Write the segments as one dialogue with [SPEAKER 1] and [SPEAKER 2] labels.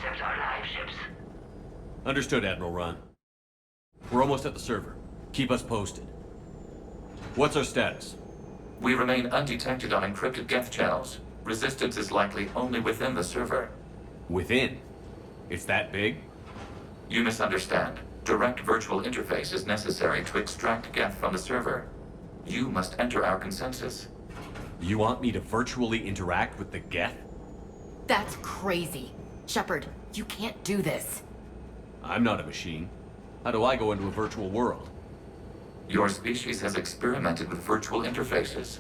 [SPEAKER 1] intercept our live ships.
[SPEAKER 2] Understood, Admiral Ron. We're almost at the server. Keep us posted. What's our status?
[SPEAKER 3] We remain undetected on encrypted Geth channels. Resistance is likely only within the server.
[SPEAKER 2] Within? It's that big?
[SPEAKER 3] You misunderstand. Direct virtual interface is necessary to extract Geth from the server. You must enter our consensus.
[SPEAKER 2] You want me to virtually interact with the Geth?
[SPEAKER 4] That's crazy. Shepard, you can't do this.
[SPEAKER 2] I'm not a machine. How do I go into a virtual world?
[SPEAKER 3] Your species has experimented with virtual interfaces.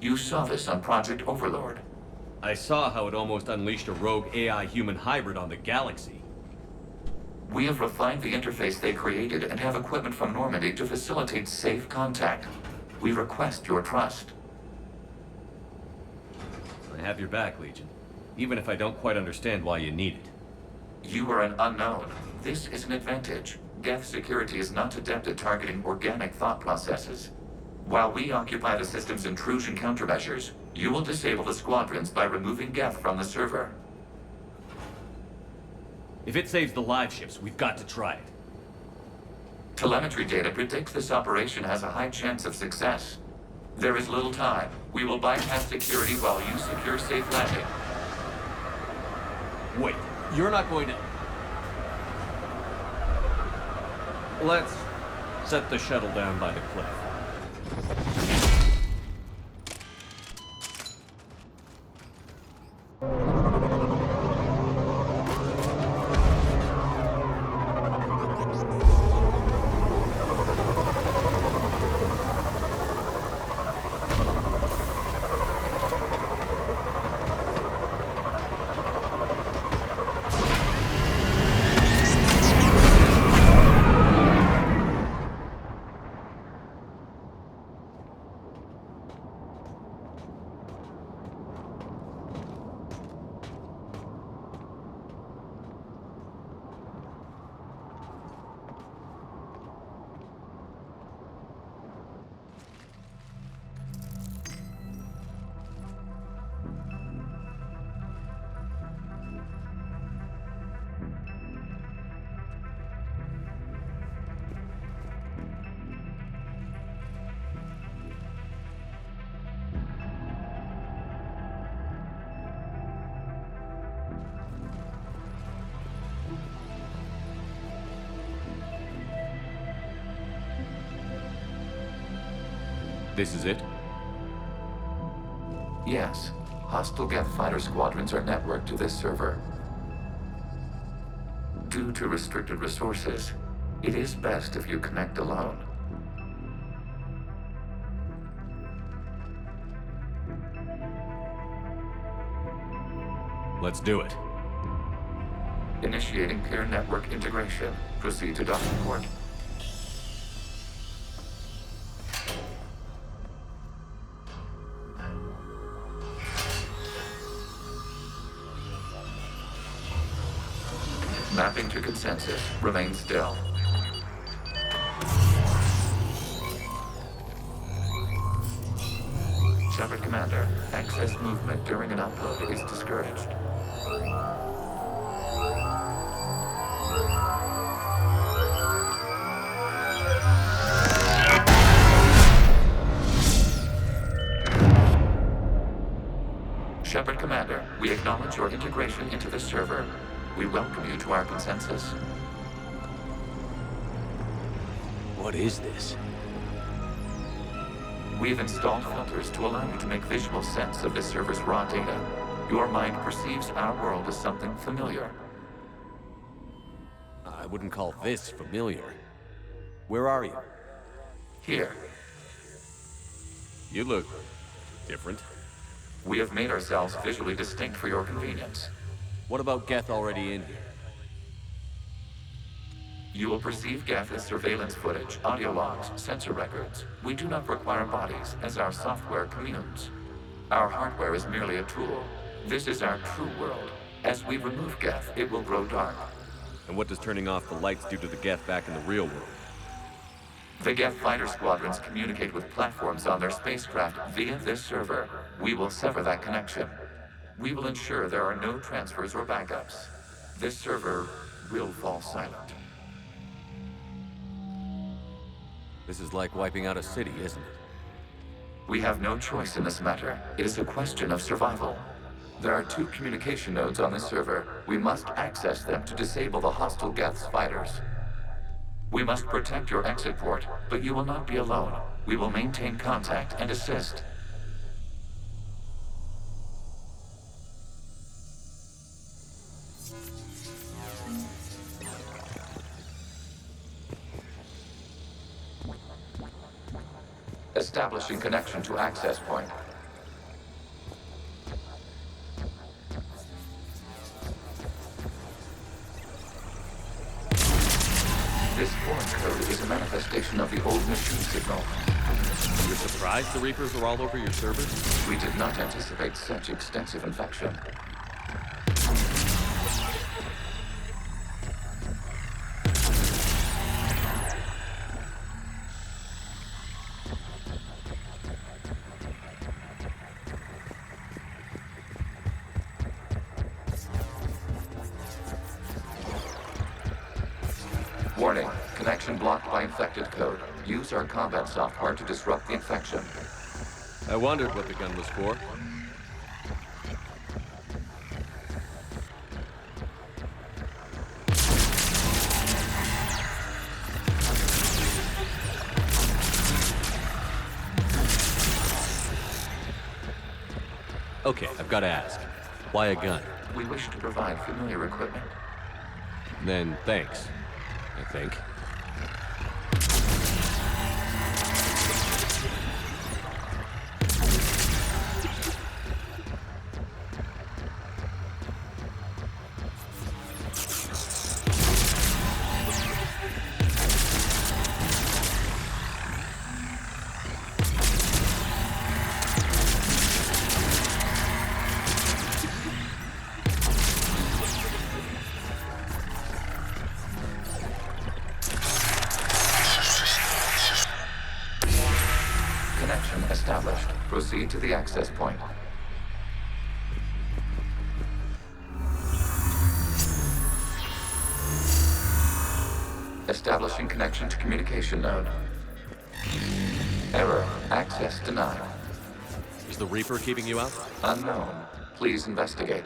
[SPEAKER 3] You saw this on Project Overlord.
[SPEAKER 2] I saw how it almost unleashed a rogue AI-human hybrid on the galaxy.
[SPEAKER 3] We have refined the interface they created and have equipment from Normandy to facilitate safe contact. We request your trust.
[SPEAKER 2] I have your back, Legion. Even if I don't quite understand why you need it.
[SPEAKER 3] You are an unknown. This is an advantage. Geth security is not adept at targeting organic thought processes. While we occupy the system's intrusion countermeasures, you will disable the squadrons by removing Geth from the server.
[SPEAKER 2] If it saves the live ships, we've got to try it.
[SPEAKER 3] Telemetry data predicts this operation has a high chance of success. There is little time. We will bypass security while you secure safe landing.
[SPEAKER 2] Wait, you're not going to... Let's set the shuttle down by the cliff. This is it?
[SPEAKER 3] Yes. Hostile Geth fighter squadrons are networked to this server. Due to restricted resources, it is best if you connect alone.
[SPEAKER 2] Let's do it.
[SPEAKER 3] Initiating peer network integration. Proceed to docking port. Mapping to consensus. Remain still. Shepard Commander, excess movement during an upload is discouraged. Shepard Commander, we acknowledge your integration into the server. We welcome you to our consensus.
[SPEAKER 2] What is this?
[SPEAKER 3] We've installed filters to allow you to make visual sense of the server's raw data. Your mind perceives our world as something familiar.
[SPEAKER 2] I wouldn't call this familiar. Where are you?
[SPEAKER 3] Here,
[SPEAKER 2] You look... different.
[SPEAKER 3] we have made ourselves visually distinct for your convenience.
[SPEAKER 2] What about Geth already in here?
[SPEAKER 3] You will perceive Geth as surveillance footage, audio logs, sensor records. We do not require bodies, as our software communes. Our hardware is merely a tool. This is our true world. As we remove Geth, it will grow dark.
[SPEAKER 2] And what does turning off the lights do to the Geth back in the real world?
[SPEAKER 3] The Geth fighter squadrons communicate with platforms on their spacecraft via this server. We will sever that connection. We will ensure there are no transfers or backups. this server will fall silent.
[SPEAKER 2] This is like wiping out a city, isn't it?
[SPEAKER 3] We have no choice in this matter. It is a question of survival. There are 2 communication nodes on this server. We must access them to disable the hostile Geth's fighters. We must protect your exit port, but you will not be alone. We will maintain contact and assist. Establishing connection to access point. This foreign code is a manifestation of the old machine signal.
[SPEAKER 2] You're surprised the Reapers are all over your servers?
[SPEAKER 3] We did not anticipate such extensive infection. Warning, connection blocked by infected code. Use our combat software to disrupt the infection.
[SPEAKER 2] I wondered what the gun was for. Okay, I've got to ask. Why a gun?
[SPEAKER 3] We wish to provide familiar equipment.
[SPEAKER 2] Then thanks, I think.
[SPEAKER 3] Connection established. Proceed to the access point. Establishing connection to communication node. Error. Access denied.
[SPEAKER 2] Is the Reaper keeping you out?
[SPEAKER 3] Unknown. Please investigate.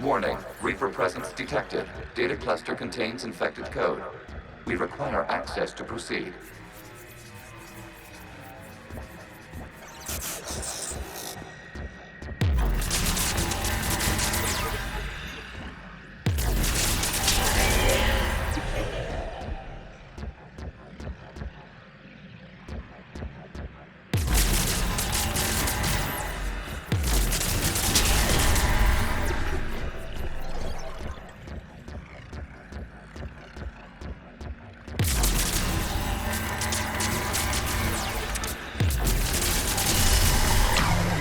[SPEAKER 3] Warning, Reaper presence detected. Data cluster contains infected code. We require access to proceed.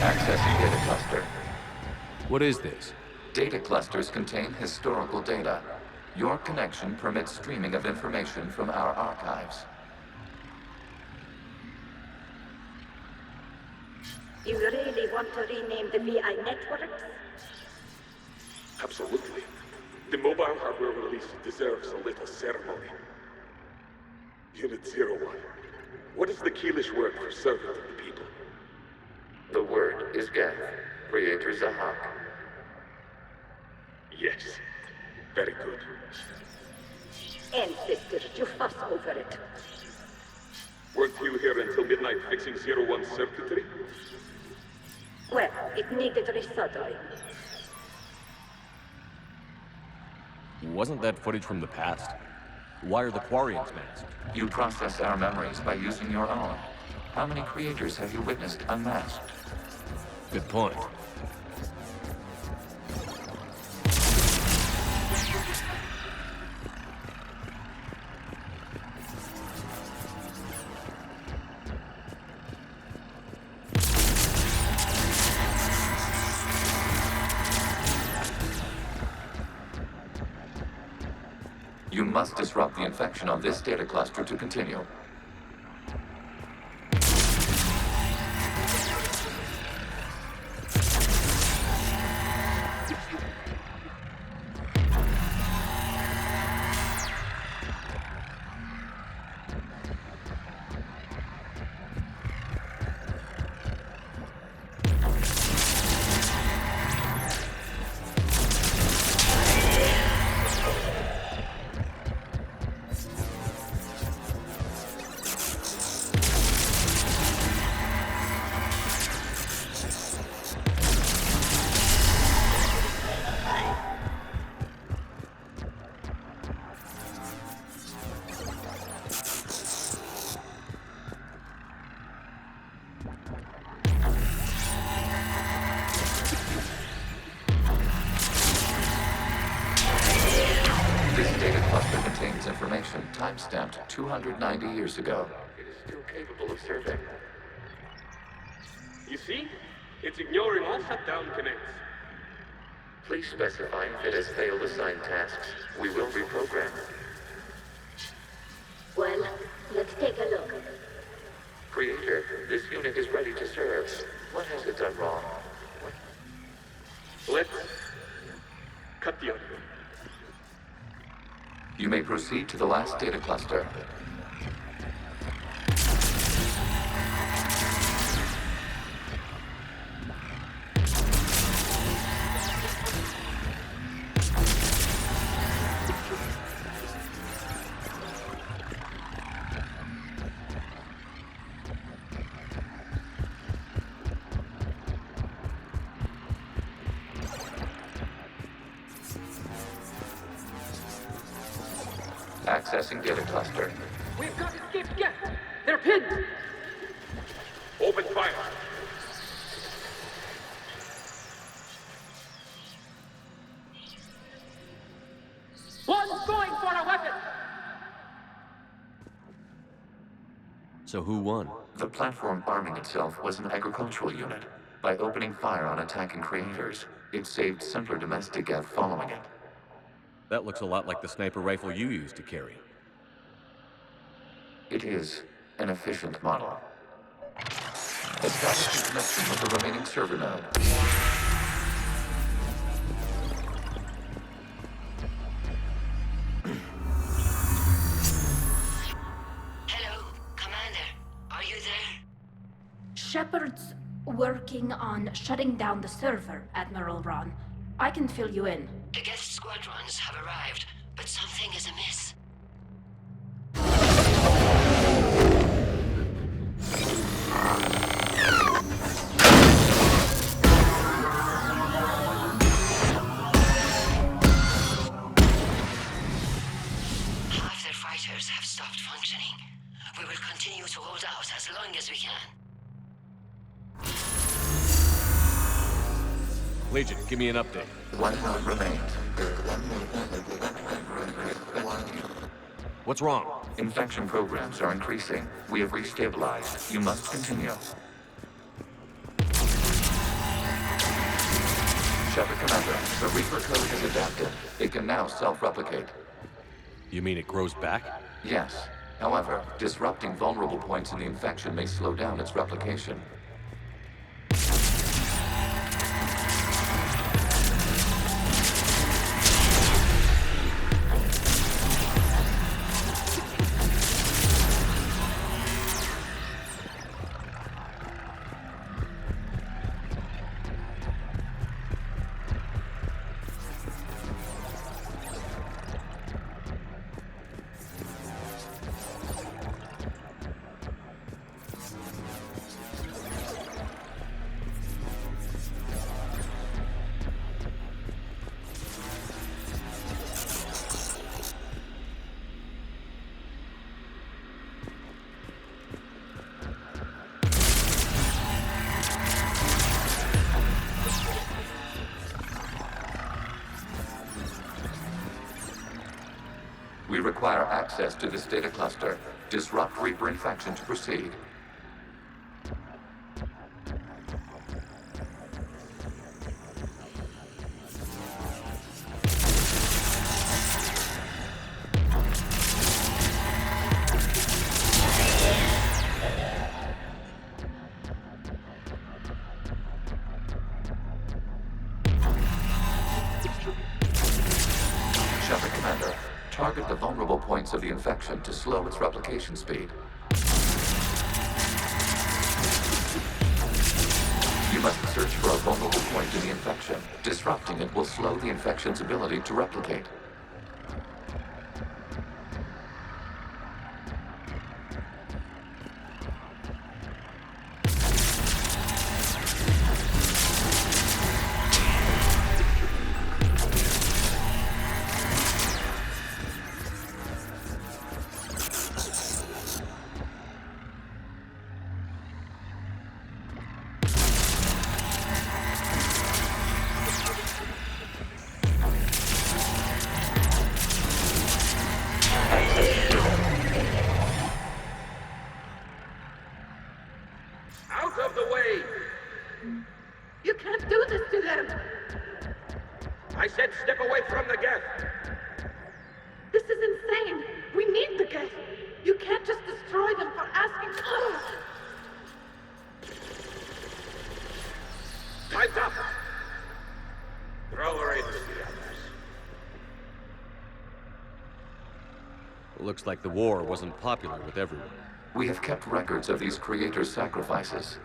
[SPEAKER 3] Accessing data cluster.
[SPEAKER 2] What is this?
[SPEAKER 3] Data clusters contain historical data. Your connection permits streaming of information from our archives.
[SPEAKER 1] You really want to rename the VI networks?
[SPEAKER 5] Absolutely. The mobile hardware release deserves a little ceremony. Unit 01. What is the Keelish word for servant of the people?
[SPEAKER 3] The word is Geth, Creator Zahak.
[SPEAKER 5] Yes. Very good.
[SPEAKER 1] Ancestors, you fuss over it.
[SPEAKER 5] Weren't you here until midnight fixing 01's circuitry?
[SPEAKER 1] Well, it needed resoldering.
[SPEAKER 2] Wasn't that footage from the past? Why are the Quarians masked?
[SPEAKER 3] You process our memories by using your own. How many creators have you witnessed unmasked?
[SPEAKER 2] Good point.
[SPEAKER 3] You must disrupt the infection on this data cluster to continue. Information time-stamped 290 years ago. It is still capable of serving.
[SPEAKER 5] You see? It's ignoring all shutdown connects.
[SPEAKER 3] Please specify if it has failed assigned tasks. We will reprogram.
[SPEAKER 1] Well, let's take a look.
[SPEAKER 3] Creator, this unit is ready to serve. What has it done wrong?
[SPEAKER 5] Let's cut the audio.
[SPEAKER 3] You may proceed to the last data cluster. Accessing data cluster.
[SPEAKER 6] We've got escaped Geth! They're pinned!
[SPEAKER 5] Open fire.
[SPEAKER 6] One's going for a weapon!
[SPEAKER 2] So who won?
[SPEAKER 3] The platform arming itself was an agricultural unit. By opening fire on attacking creators, it saved simpler domestic Geth following it.
[SPEAKER 2] That looks a lot like the sniper rifle you used to carry.
[SPEAKER 3] It is an efficient model. Establishing connection with the remaining server node.
[SPEAKER 7] Hello, Commander. Are you there?
[SPEAKER 1] Shepard's working on shutting down the server, Admiral Ron. I can fill you in.
[SPEAKER 7] The Geth squadrons have arrived, but something is amiss. Half their fighters have stopped functioning. We will continue to hold out as long as we can.
[SPEAKER 2] Legion, give me an update.
[SPEAKER 3] One node remains.
[SPEAKER 2] What's wrong?
[SPEAKER 3] Infection programs are increasing. We have restabilized. You must continue. Shepard Commander, the Reaper code has adapted. It can now self-replicate.
[SPEAKER 2] You mean it grows back?
[SPEAKER 3] Yes. However, disrupting vulnerable points in the infection may slow down its replication. We require access to this data cluster. Disrupt Reaper infection to proceed. infection to slow its replication speed. You must search for a vulnerable point in the infection. Disrupting it will slow the infection's ability to replicate.
[SPEAKER 5] Out of the way!
[SPEAKER 6] You can't do this to them!
[SPEAKER 5] I said step away from the Geth!
[SPEAKER 6] This is insane! We need the Geth! You can't just destroy them for asking.
[SPEAKER 5] Time's up! Throw her into the others.
[SPEAKER 2] Looks like the war wasn't popular with everyone.
[SPEAKER 3] We have kept records of these creators' sacrifices.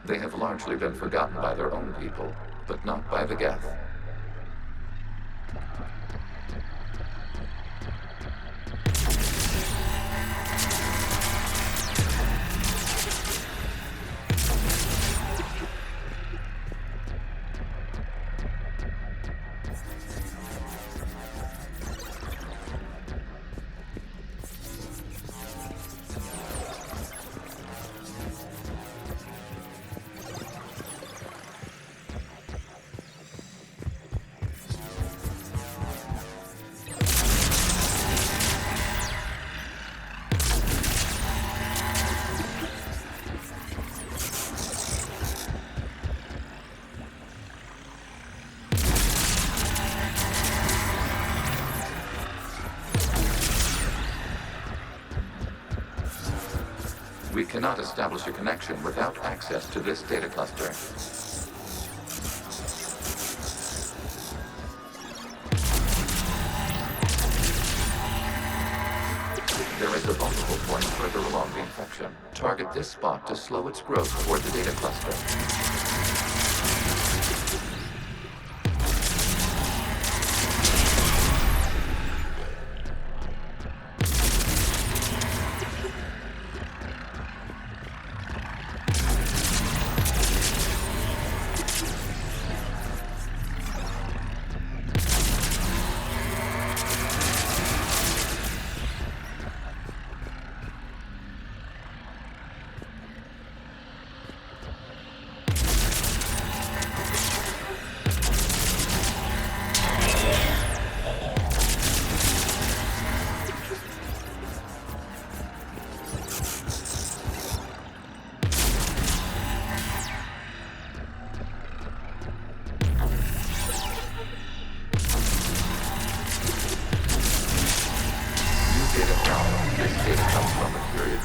[SPEAKER 3] They have largely been forgotten by their own people, but not by the Geth. We cannot establish a connection without access to this data cluster. There is a vulnerable point further along the infection. Target this spot to slow its growth toward the data cluster.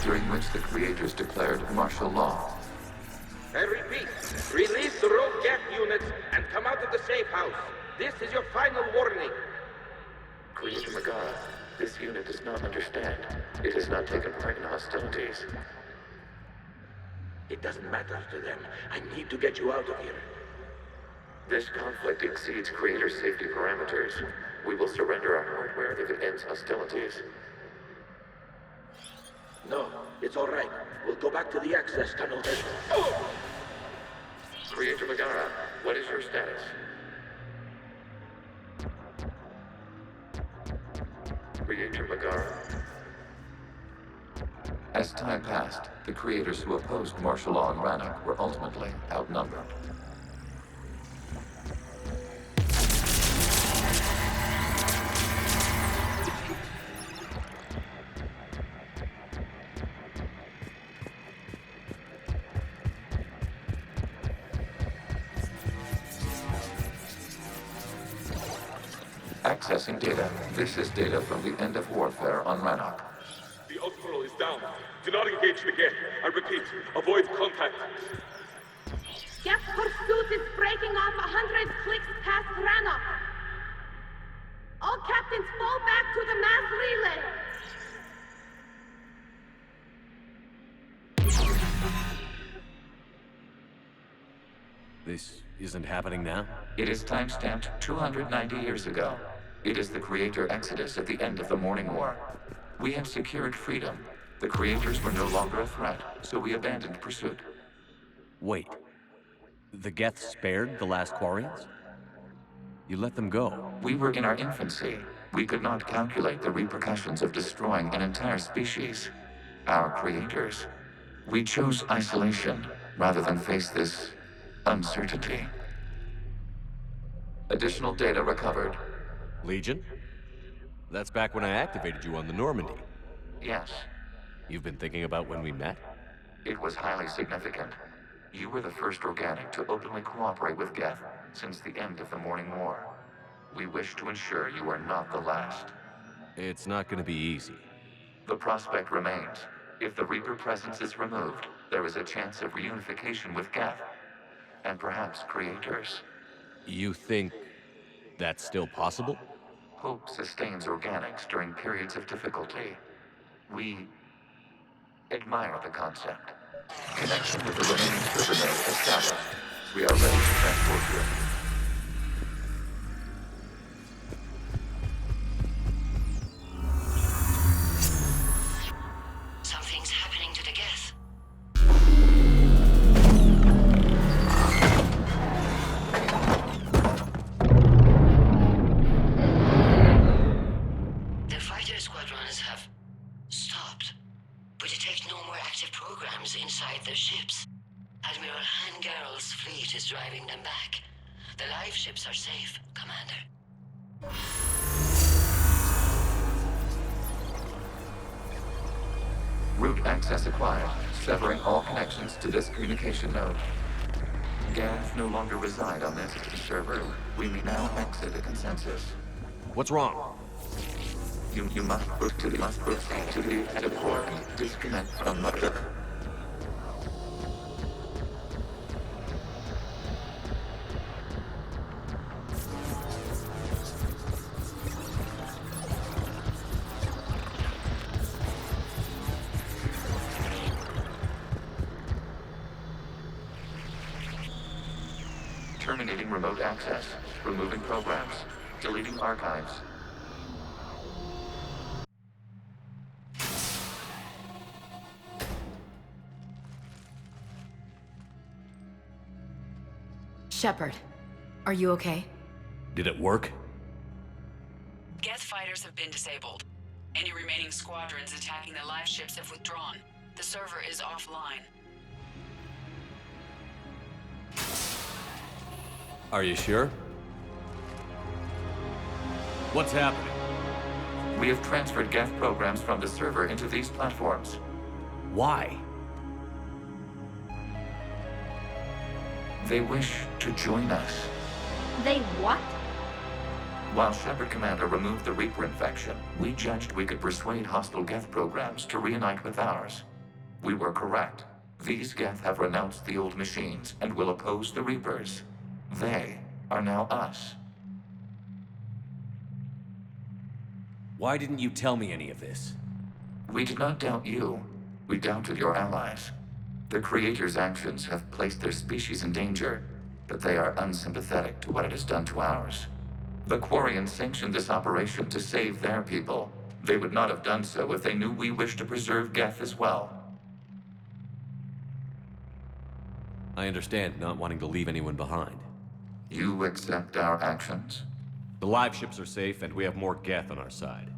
[SPEAKER 3] During which the creators declared martial law.
[SPEAKER 5] I repeat, release the rogue Geth units and come out of the safe house. This is your final warning.
[SPEAKER 3] Creator Megara, this unit does not understand. It has not taken part in hostilities.
[SPEAKER 5] It doesn't matter to them. I need to get you out of here.
[SPEAKER 3] This conflict exceeds Creator's safety parameters. We will surrender our hardware if it ends hostilities.
[SPEAKER 5] No, it's all right. We'll go back to the access tunnel.
[SPEAKER 3] Creator Megara, what is your status? Creator Megara. As time passed, the creators who opposed martial law in Rannoch were ultimately outnumbered. Accessing data. This is data from the end of warfare on Rannoch.
[SPEAKER 5] The Outflow is down. Do not engage the Geth. I repeat, avoid contact.
[SPEAKER 6] Geth pursuit is breaking off 100 clicks past Rannoch. All captains fall back to the mass relay.
[SPEAKER 2] This isn't happening now?
[SPEAKER 3] It is timestamped 290 years ago. It is the creator exodus at the end of the Morning War. We had secured freedom. The creators were no longer a threat, so we abandoned pursuit.
[SPEAKER 2] Wait. The Geth spared the last Quarians? You let them go.
[SPEAKER 3] We were in our infancy. We could not calculate the repercussions of destroying an entire species. Our creators. We chose isolation rather than face this uncertainty. Additional data recovered.
[SPEAKER 2] Legion? That's back when I activated you on the Normandy.
[SPEAKER 3] Yes,
[SPEAKER 2] You've been thinking about when we met?
[SPEAKER 3] it was highly significant. You were the first organic to openly cooperate with Geth since the end of the Morning War. We wish to ensure you are not the last.
[SPEAKER 2] It's not gonna be easy.
[SPEAKER 3] The prospect remains. If the Reaper presence is removed, there is a chance of reunification with Geth. And perhaps creators.
[SPEAKER 2] You think that's still possible?
[SPEAKER 3] Hope sustains organics during periods of difficulty. We admire the concept. Connection with the remaining server nodes established. We are ready to transport you.
[SPEAKER 7] Something's happening to the Geth. The fighter squadrons have stopped. We detect no more active programs inside their ships. Admiral Hangarl's fleet is driving them back. The live ships are safe, Commander.
[SPEAKER 3] Route access acquired, severing all connections to this communication node. Geth no longer reside on this server. We may now exit the consensus.
[SPEAKER 2] What's wrong?
[SPEAKER 3] You must proceed to the edit port. Disconnect from mother. Terminating remote access. Removing programs. Deleting archives.
[SPEAKER 4] Shepard, are you okay?
[SPEAKER 2] Did it work?
[SPEAKER 8] Geth fighters have been disabled. Any remaining squadrons attacking the live ships have withdrawn. The server is offline.
[SPEAKER 2] Are you sure? What's happening?
[SPEAKER 3] We have transferred Geth programs from the server into these platforms.
[SPEAKER 2] Why?
[SPEAKER 3] They wish to join us.
[SPEAKER 1] They what?
[SPEAKER 3] While Shepard Commander removed the Reaper infection, we judged we could persuade hostile Geth programs to reunite with ours. We were correct. These Geth have renounced the old machines and will oppose the Reapers. They are now us.
[SPEAKER 2] Why didn't you tell me any of this?
[SPEAKER 3] We did not doubt you. We doubted your allies. The Creator's actions have placed their species in danger, but they are unsympathetic to what it has done to ours. The Quarians sanctioned this operation to save their people. They would not have done so if they knew we wished to preserve Geth as well.
[SPEAKER 2] I understand not wanting to leave anyone behind.
[SPEAKER 3] You accept our actions?
[SPEAKER 2] The live ships are safe, and we have more Geth on our side.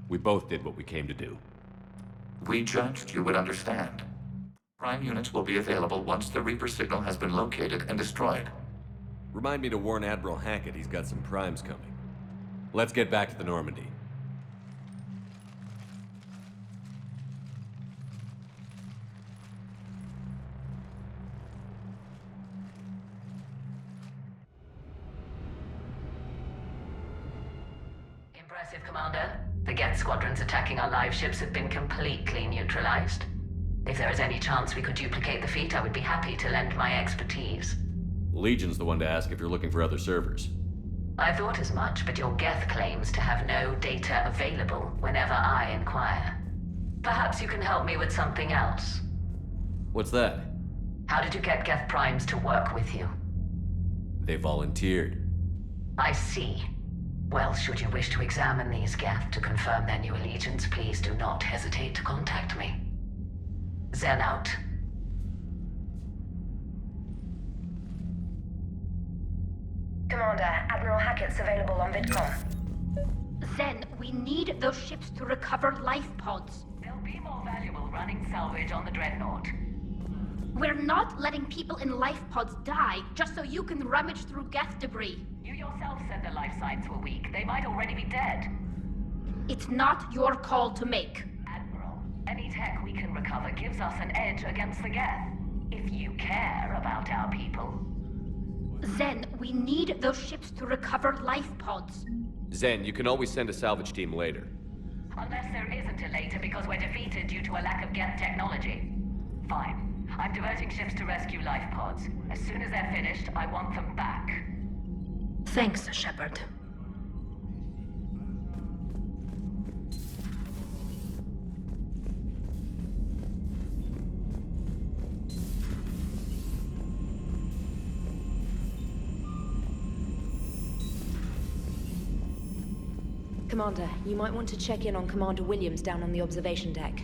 [SPEAKER 2] We both did what we came to do.
[SPEAKER 3] We judged you would understand. Prime units will be available once the Reaper signal has been located and destroyed.
[SPEAKER 2] Remind me to warn Admiral Hackett he's got some primes coming. Let's get back to the Normandy.
[SPEAKER 9] Impressive, Commander. The Geth squadrons attacking our live ships have been completely neutralized. If there is any chance we could duplicate the feat, I would be happy to lend my expertise.
[SPEAKER 2] Legion's the one to ask if you're looking for other servers.
[SPEAKER 9] I thought as much, but your Geth claims to have no data available whenever I inquire. Perhaps you can help me with something else.
[SPEAKER 2] What's that?
[SPEAKER 9] How did you get Geth primes to work with you?
[SPEAKER 2] They volunteered.
[SPEAKER 9] I see. Well, should you wish to examine these Geth to confirm their new allegiance, please do not hesitate to contact me. Zen out.
[SPEAKER 10] Commander, Admiral Hackett's available on VidCom.
[SPEAKER 1] Zen, we need those ships to recover life pods.
[SPEAKER 9] They'll be more valuable running salvage on the Dreadnought.
[SPEAKER 1] We're not letting people in life pods die just so you can rummage through Geth debris.
[SPEAKER 9] You yourself said their life signs were weak. They might already be dead.
[SPEAKER 1] It's not your call to make.
[SPEAKER 9] Admiral, any tech we can recover gives us an edge against the Geth. If you care about our people.
[SPEAKER 1] Zen, we need those ships to recover life pods.
[SPEAKER 2] Zen, you can always send a salvage team later.
[SPEAKER 9] Unless there isn't a later because we're defeated due to a lack of Geth technology. Fine. I'm diverting ships to rescue life pods. As soon as they're finished, I want them back.
[SPEAKER 1] Thanks, Shepard.
[SPEAKER 10] Commander, you might want to check in on Commander Williams down on the observation deck.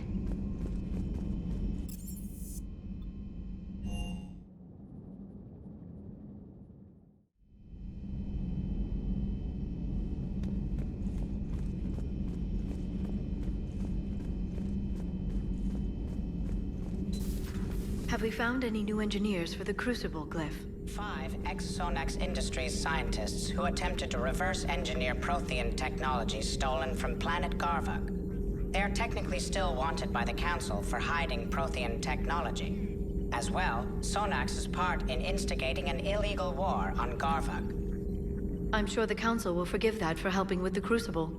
[SPEAKER 11] Have we found any new engineers for the Crucible, Glyph?
[SPEAKER 12] 5 ex-Sonax Industries scientists who attempted to reverse engineer Prothean technology stolen from planet Garvug. They are technically still wanted by the Council for hiding Prothean technology. As well, Sonax's part in instigating an illegal war on Garvug.
[SPEAKER 11] I'm sure the Council will forgive that for helping with the Crucible.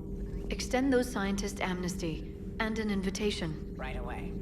[SPEAKER 11] Extend those scientists amnesty and an invitation.
[SPEAKER 12] Right away.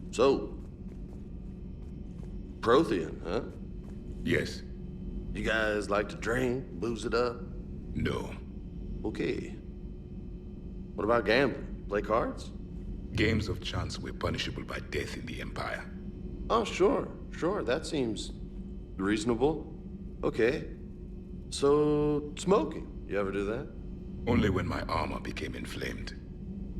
[SPEAKER 13] So, Prothean, huh?
[SPEAKER 14] Yes.
[SPEAKER 13] You guys like to drink, booze it up?
[SPEAKER 14] No.
[SPEAKER 13] Okay. What about gambling? Play cards?
[SPEAKER 14] Games of chance were punishable by death in the Empire.
[SPEAKER 13] Oh, sure. That seems reasonable. Okay. So, smoking. You ever do that?
[SPEAKER 14] Only when my armor became inflamed.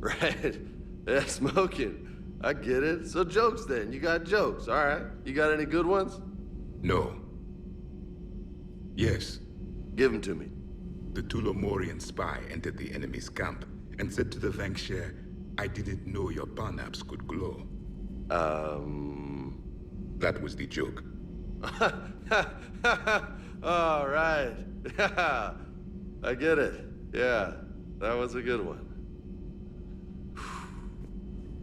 [SPEAKER 13] Right. Yeah, smoking. I get it. So jokes then. You got jokes. All right. You got any good ones?
[SPEAKER 14] No. Yes.
[SPEAKER 13] Give them to me.
[SPEAKER 14] The Tulomorian spy entered the enemy's camp and said to the Vanksher, I didn't know your barnaps could glow. That was the joke.
[SPEAKER 13] All right. Yeah. I get it. Yeah. That was a good one.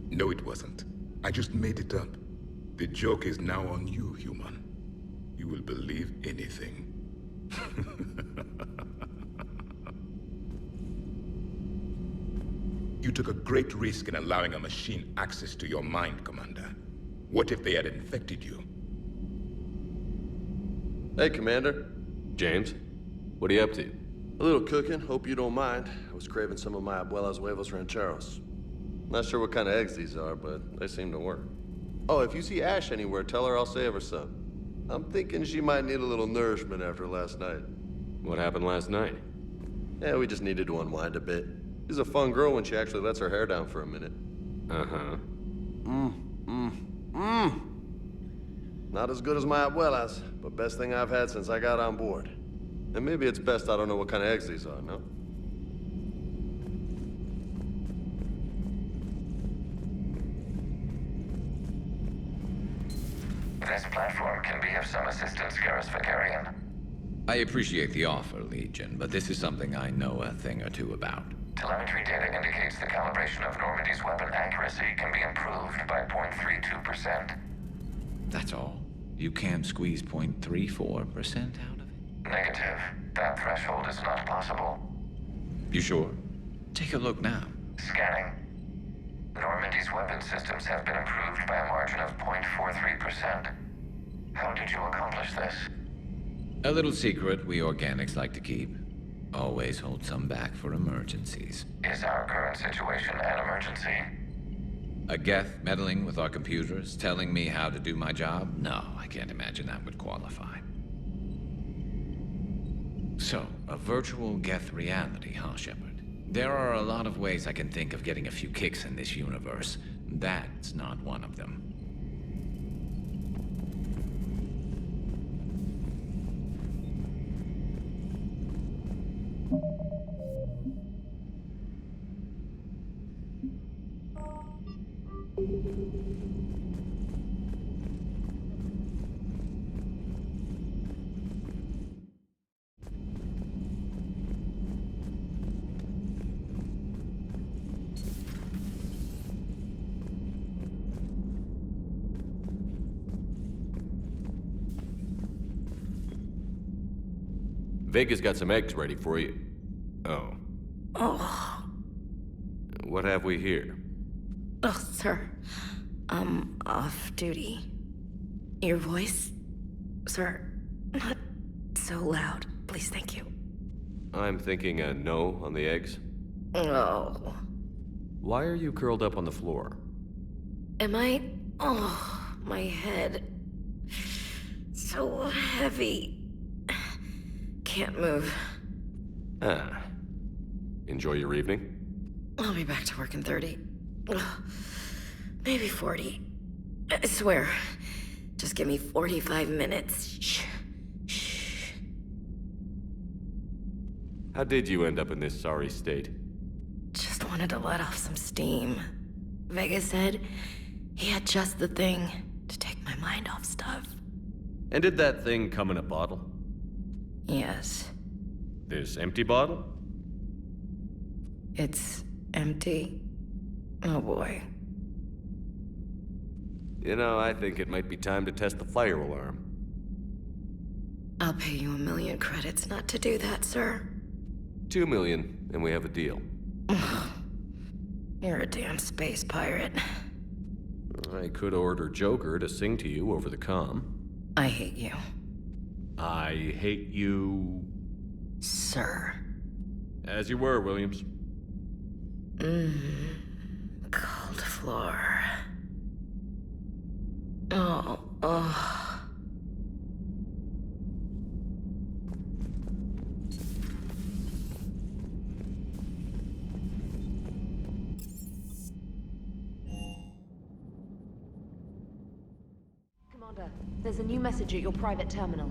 [SPEAKER 14] No, it wasn't. I just made it up. The joke is now on you, human. You will believe anything. You took a great risk in allowing a machine access to your mind, Commander. What if they had infected you?
[SPEAKER 13] Hey, Commander.
[SPEAKER 2] James, what are you up to?
[SPEAKER 13] A little cooking. Hope you don't mind. I was craving some of my abuela's huevos rancheros. Not sure what kind of eggs these are, but they seem to work. Oh, if you see Ash anywhere, tell her I'll save her some. I'm thinking she might need a little nourishment after last night.
[SPEAKER 2] What happened last night?
[SPEAKER 13] Yeah, we just needed to unwind a bit. She's a fun girl when she actually lets her hair down for a minute.
[SPEAKER 2] Uh-huh.
[SPEAKER 13] Not as good as my abuela's, but best thing I've had since I got on board. And maybe it's best I don't know what kind of eggs these are, no?
[SPEAKER 3] This platform can be of some assistance, Garrus Vakarian.
[SPEAKER 15] I appreciate the offer, Legion, but this is something I know a thing or two about.
[SPEAKER 3] Telemetry data indicates the calibration of Normandy's weapon accuracy can be improved by 0.32%.
[SPEAKER 15] That's all? You can't squeeze 0.34% out of it?
[SPEAKER 3] Negative. That threshold is not possible.
[SPEAKER 15] You sure? Take a look now.
[SPEAKER 3] Scanning. Normandy's weapon systems have been improved by a margin of 0.43%. How did you accomplish this?
[SPEAKER 15] A little secret we organics like to keep. Always hold some back for emergencies.
[SPEAKER 3] Is our current situation an emergency?
[SPEAKER 15] A Geth meddling with our computers, telling me how to do my job? No, I can't imagine that would qualify. So, a virtual Geth reality, huh, Shepard? There are a lot of ways I can think of getting a few kicks in this universe. That's not one of them.
[SPEAKER 2] Vega's got some eggs ready for you. Oh.
[SPEAKER 16] Oh.
[SPEAKER 2] What have we here?
[SPEAKER 16] Oh, sir. I'm off duty. Your voice? Sir, not so loud. Please, thank you.
[SPEAKER 2] I'm thinking a no on the eggs.
[SPEAKER 16] Oh.
[SPEAKER 2] Why are you curled up on the floor?
[SPEAKER 16] Am I? Oh, my head. So heavy. Can't move.
[SPEAKER 2] Ah. Enjoy your evening?
[SPEAKER 16] I'll be back to work in 30. Ugh, maybe 40. I swear. Just give me 45 minutes. Shh. Shh.
[SPEAKER 2] How did you end up in this sorry state?
[SPEAKER 16] Just wanted to let off some steam. Vega said he had just the thing to take my mind off stuff.
[SPEAKER 2] And did that thing come in a bottle?
[SPEAKER 16] Yes.
[SPEAKER 2] This empty bottle?
[SPEAKER 16] It's empty. Oh boy.
[SPEAKER 2] You know, I think it might be time to test the fire alarm.
[SPEAKER 16] I'll pay you 1 million credits not to do that, sir.
[SPEAKER 2] 2 million, and we have a deal.
[SPEAKER 16] You're a damn space pirate.
[SPEAKER 2] I could order Joker to sing to you over the comm.
[SPEAKER 16] I hate you.
[SPEAKER 2] I hate you...
[SPEAKER 16] Sir.
[SPEAKER 2] As you were, Williams.
[SPEAKER 16] Cold floor. Oh.
[SPEAKER 10] Commander, there's a new message at your private terminal.